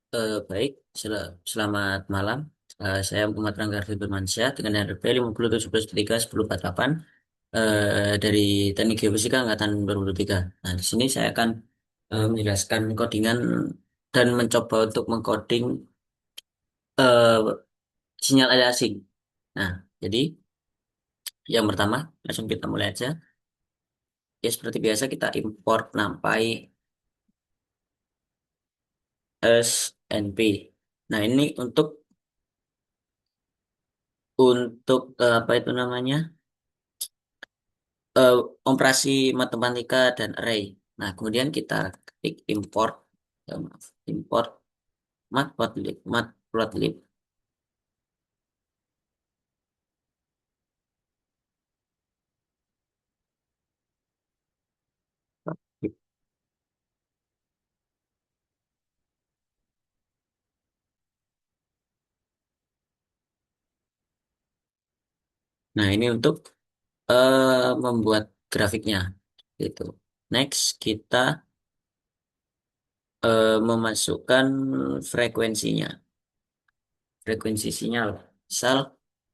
Baik, selamat malam. Saya Muhammad Rangga Firmansyah dengan RP 50711431048 dari Teknik Geofisika Angkatan 2023. Nah, di sini saya akan menjelaskan codingan dan mencoba untuk mengcoding eh, sinyal aliasing. Nah, jadi yang pertama langsung kita mulai aja. Ya, seperti biasa kita import NumPy SNP. Nah, ini untuk apa itu namanya? eh, operasi matematika dan array. Nah, kemudian kita ketik import, maaf, import matplotlib. Nah, ini untuk membuat grafiknya. Gitu. Next, kita memasukkan frekuensinya, frekuensi sinyal. Misal,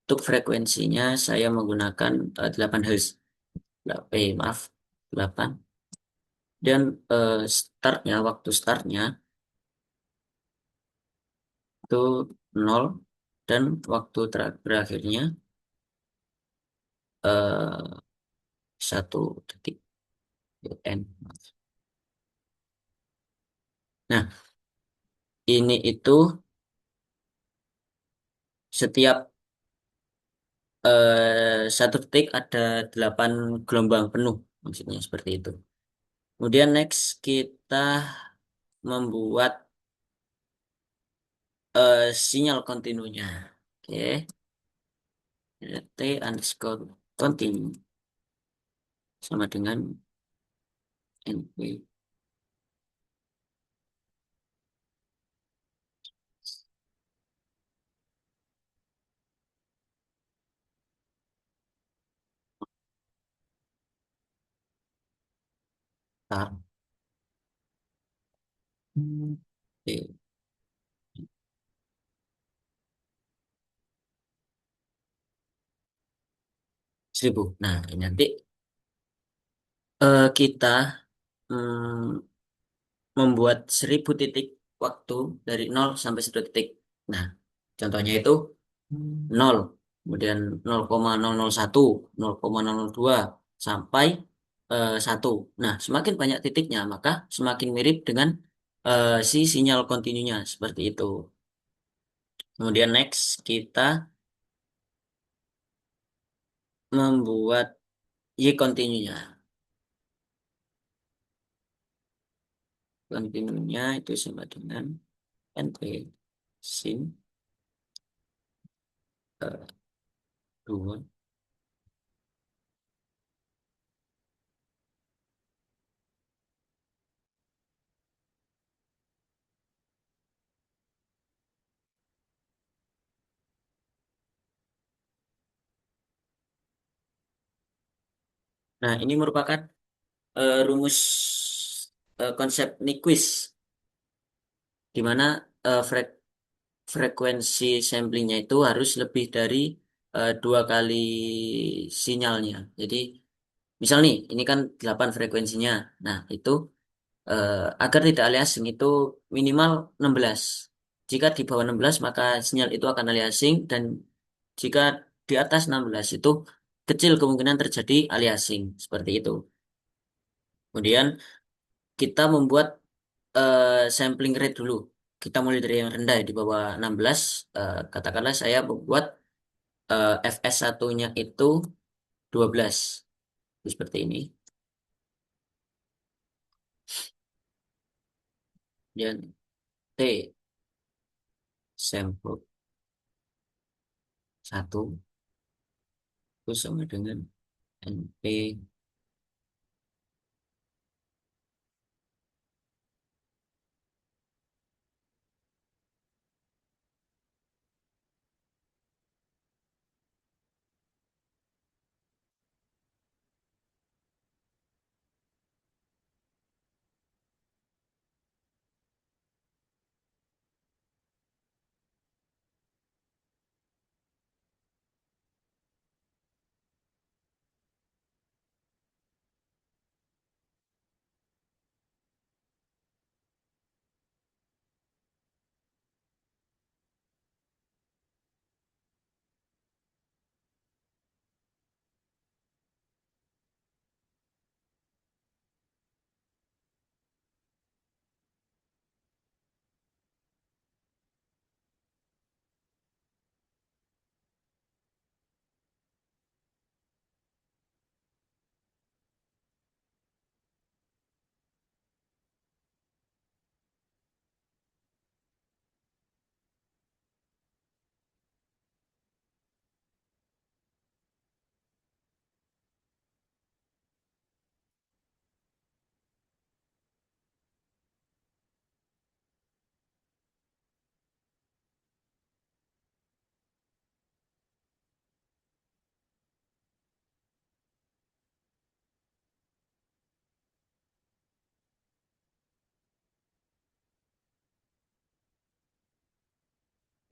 untuk frekuensinya saya menggunakan 8 Hz. Maaf, 8. Dan waktu startnya itu 0 dan waktu berakhirnya 1 detik n. Nah, ini itu setiap 1 detik ada 8 gelombang penuh, maksudnya seperti itu. Kemudian next kita membuat sinyal kontinunya. Oke, t underscore continue sama dengan np. Start. Oke, 1000. Nah, ini nanti kita mm, membuat 1000 titik waktu dari 0 sampai 1 detik. Nah, contohnya itu 0, kemudian 0,001, 0,002, sampai 1. Nah, semakin banyak titiknya, maka semakin mirip dengan si sinyal kontinunya, seperti itu. Kemudian next, kita membuat Y kontinunya. Kontinunya itu sama dengan NP sin 2. Nah, ini merupakan rumus konsep Nyquist, di mana frekuensi samplingnya itu harus lebih dari 2 kali sinyalnya. Jadi, misal nih, ini kan 8 frekuensinya. Nah, itu eh, agar tidak aliasing itu minimal 16. Jika di bawah 16, maka sinyal itu akan aliasing, dan jika di atas 16 itu kecil kemungkinan terjadi aliasing. Seperti itu. Kemudian kita membuat sampling rate dulu. Kita mulai dari yang rendah ya, di bawah 16. Katakanlah saya membuat FS1-nya itu 12. Seperti ini. Dan T sampel 1 itu sama dengan NP.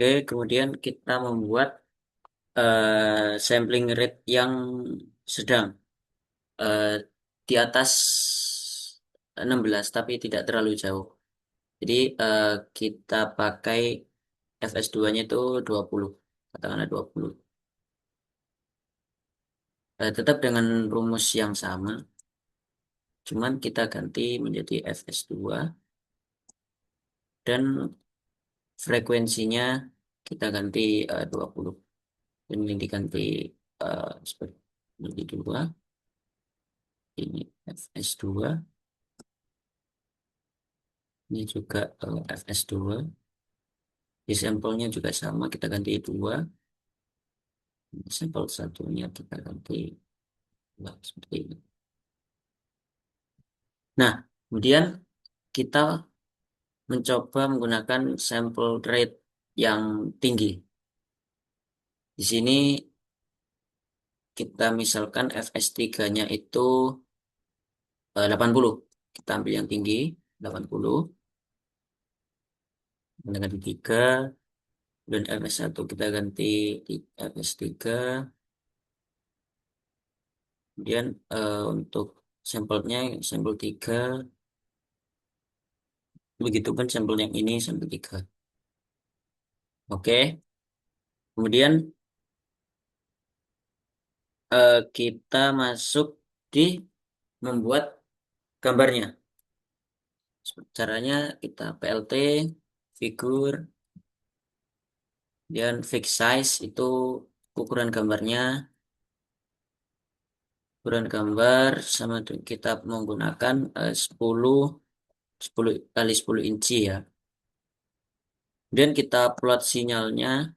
Oke, kemudian kita membuat sampling rate yang sedang eh, di atas 16 tapi tidak terlalu jauh. Jadi kita pakai FS2-nya itu 20, katakanlah 20. Tetap dengan rumus yang sama, cuman kita ganti menjadi FS2 dan frekuensinya kita ganti 20. Dan ini diganti seperti menjadi 2, ini FS2, ini juga FS2. Di sampelnya juga sama, kita ganti 2. Sampel satunya kita ganti 2, seperti ini. Nah, kemudian kita mencoba menggunakan sample rate yang tinggi. Di sini kita misalkan FS3-nya itu 80. Kita ambil yang tinggi, 80. Kita ganti 3. Dan FS1 kita ganti FS3. Kemudian untuk sampelnya, sampel 3. Begitupun sampel yang ini, sampel 3. Oke. Kemudian kita masuk di membuat gambarnya. Caranya kita PLT, figur, dan fix size itu ukuran gambarnya, ukuran gambar sama kita menggunakan 10 10 kali 10 inci ya. Kemudian kita plot sinyalnya.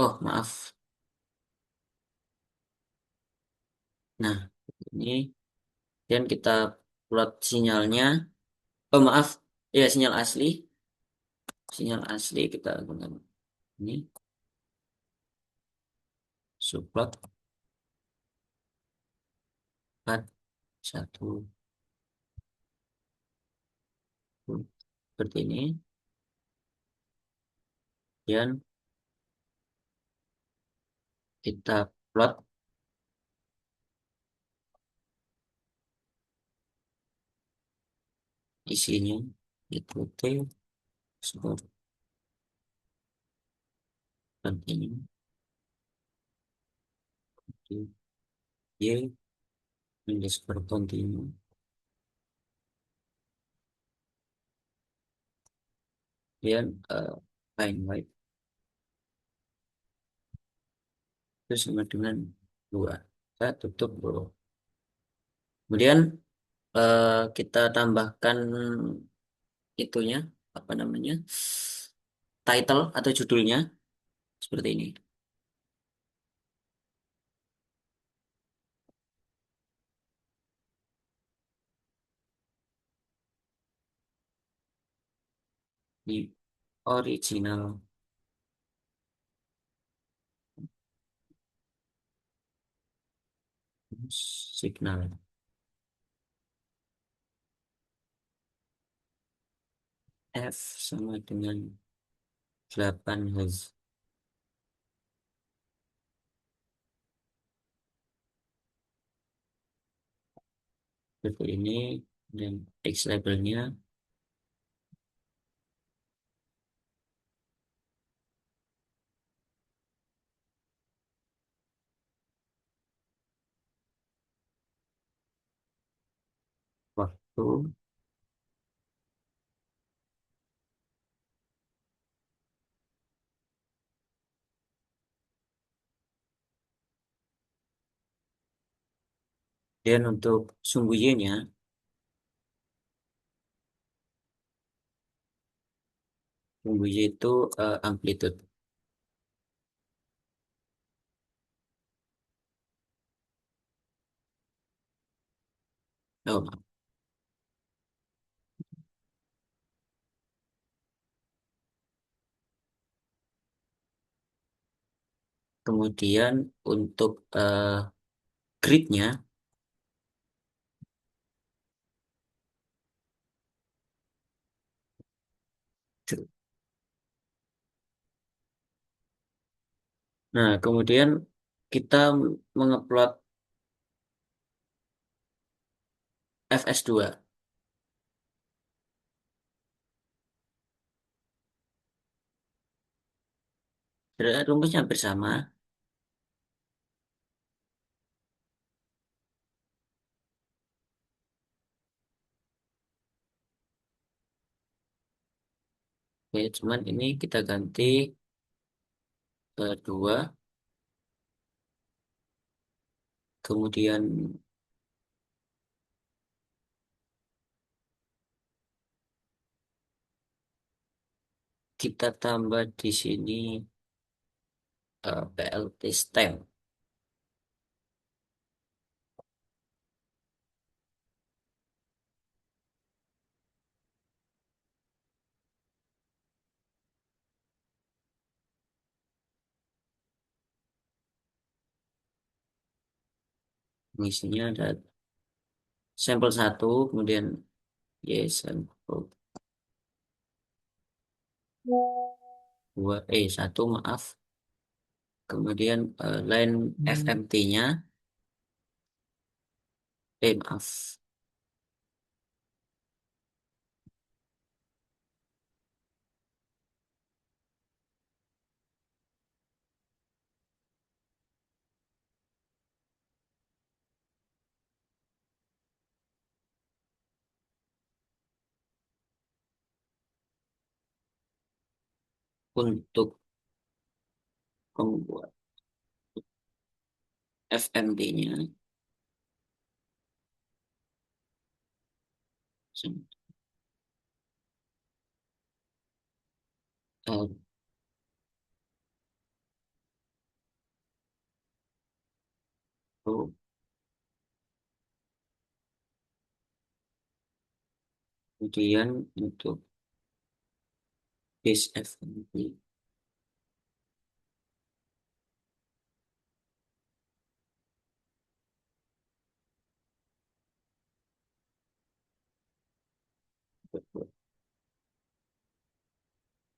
Oh, maaf. Nah, ini dan kita plot sinyalnya. Oh, maaf. Ya, sinyal asli. Sinyal asli kita gunakan ini subplot 4 1 seperti ini. Dan kita plot isinya itu T seperti ini, Y underscore continue. Kemudian line white itu sama dengan 2. Saya tutup dulu. Kemudian kita tambahkan itunya, apa namanya, title atau judulnya seperti ini. Ini original signal. F sama dengan 8 Hz. Seperti ini. Dan X labelnya waktu. Dan untuk sumbu Y-nya, sumbu Y itu amplitude. Oh, kemudian untuk gridnya, Nah, kemudian kita mengupload FS2. Rumusnya hampir sama. Oke, cuman ini kita ganti ke 2. Kemudian kita tambah di sini PLT stem isinya ada sampel 1, kemudian yes sampel 1 maaf, kemudian line FMT-nya, maaf, untuk membuat FMT-nya kemudian untuk base FMT.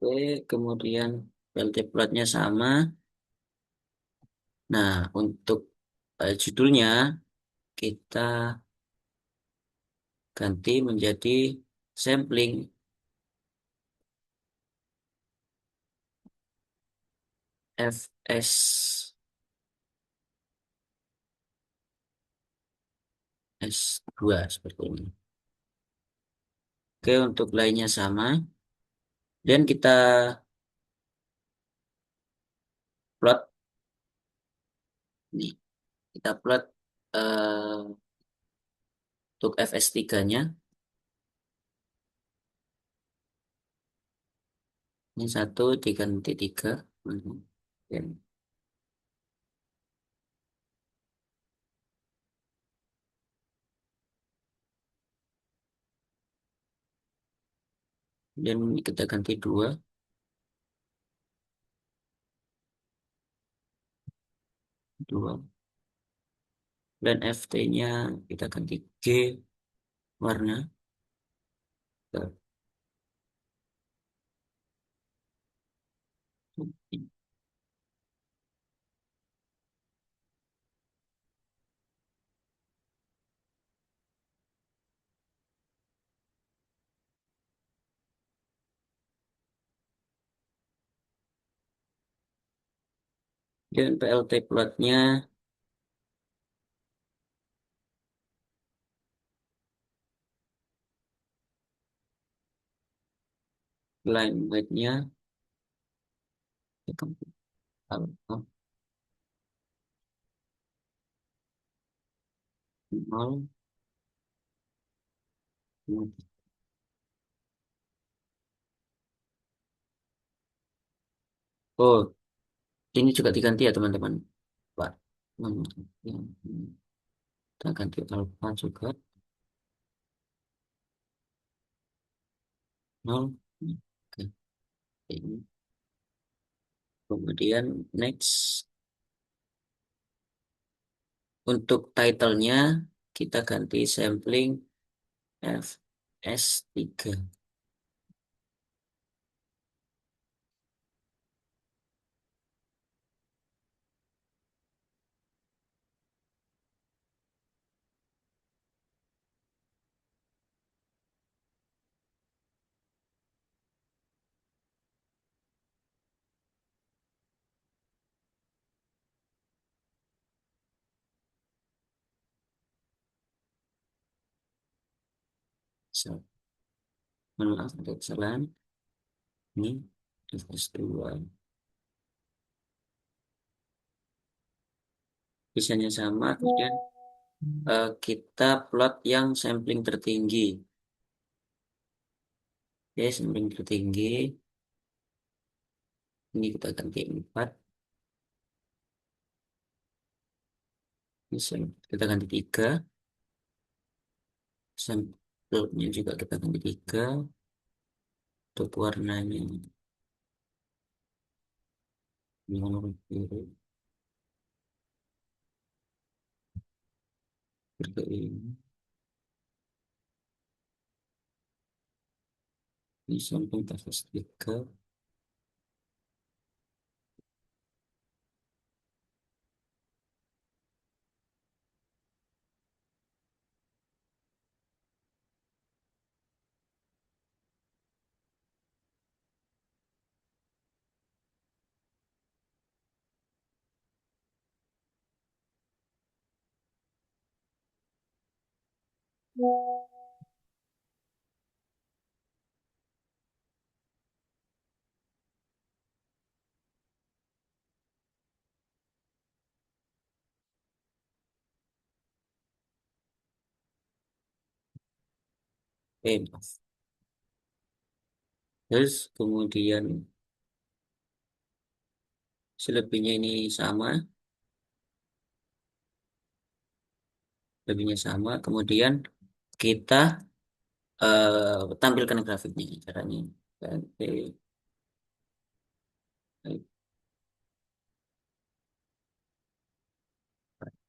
Oke, kemudian PLT plotnya sama. Nah, untuk judulnya kita ganti menjadi sampling FS2 seperti ini. Oke, untuk lainnya sama. Dan kita plot nih, kita plot untuk FS3-nya. Ini 1 3.3. Dan dan kita ganti 2. Dan FT-nya kita ganti G warna. Dan PLT plotnya line weight-nya alpha 0. Oh, ini juga diganti ya teman-teman. Pak. Hmm, Kita ganti alpha juga 0. Oke, ini. Kemudian next, untuk title-nya kita ganti sampling FS3. So, mohon maaf ada kesalahan. Ini fs dua. Desainnya sama, kemudian kita plot yang sampling tertinggi. Oke, sampling tertinggi. Ini kita ganti 4. Kita ganti 3. Sampelnya juga kita ganti 3. Untuk warnanya. Ini warna biru. Seperti ini. Ini sampling tafas 3. Maaf. Terus kemudian selebihnya ini sama. Lebihnya sama. Kemudian kita tampilkan grafiknya caranya. Ganti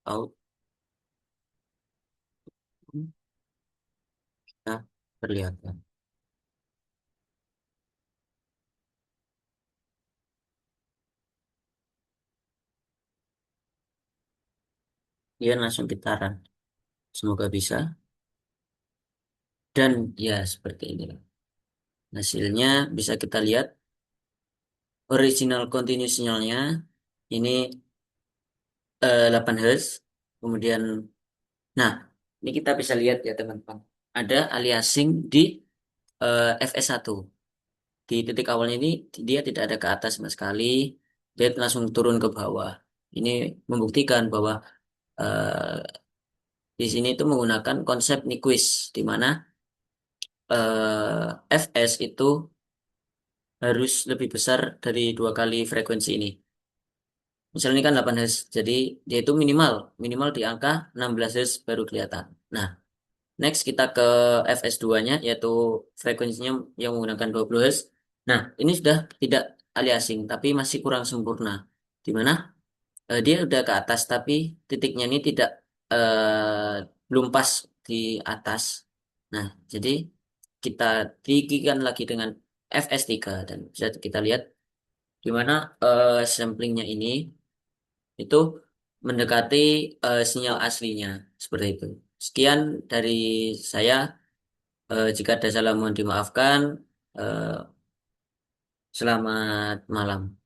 out. Nah, perlihatkan. Dia langsung gitaran. Semoga bisa. Dan ya seperti ini. Hasilnya bisa kita lihat original continuous sinyalnya ini 8 Hz. Kemudian, nah ini kita bisa lihat ya teman-teman. Ada aliasing di FS1. Di titik awalnya ini dia tidak ada ke atas sama sekali. Dia langsung turun ke bawah. Ini membuktikan bahwa di sini itu menggunakan konsep Nyquist, di mana Fs itu harus lebih besar dari 2 kali frekuensi ini. Misalnya ini kan 8 Hz, jadi dia itu minimal, minimal di angka 16 Hz baru kelihatan. Nah, next kita ke Fs2-nya, yaitu frekuensinya yang menggunakan 20 Hz. Nah, ini sudah tidak aliasing, tapi masih kurang sempurna. Di mana dia udah ke atas, tapi titiknya ini tidak belum pas di atas. Nah, jadi kita tinggikan lagi dengan Fs3 dan bisa kita lihat di mana samplingnya ini itu mendekati sinyal aslinya seperti itu. Sekian dari saya. Jika ada salah mohon dimaafkan. Eh, Selamat malam.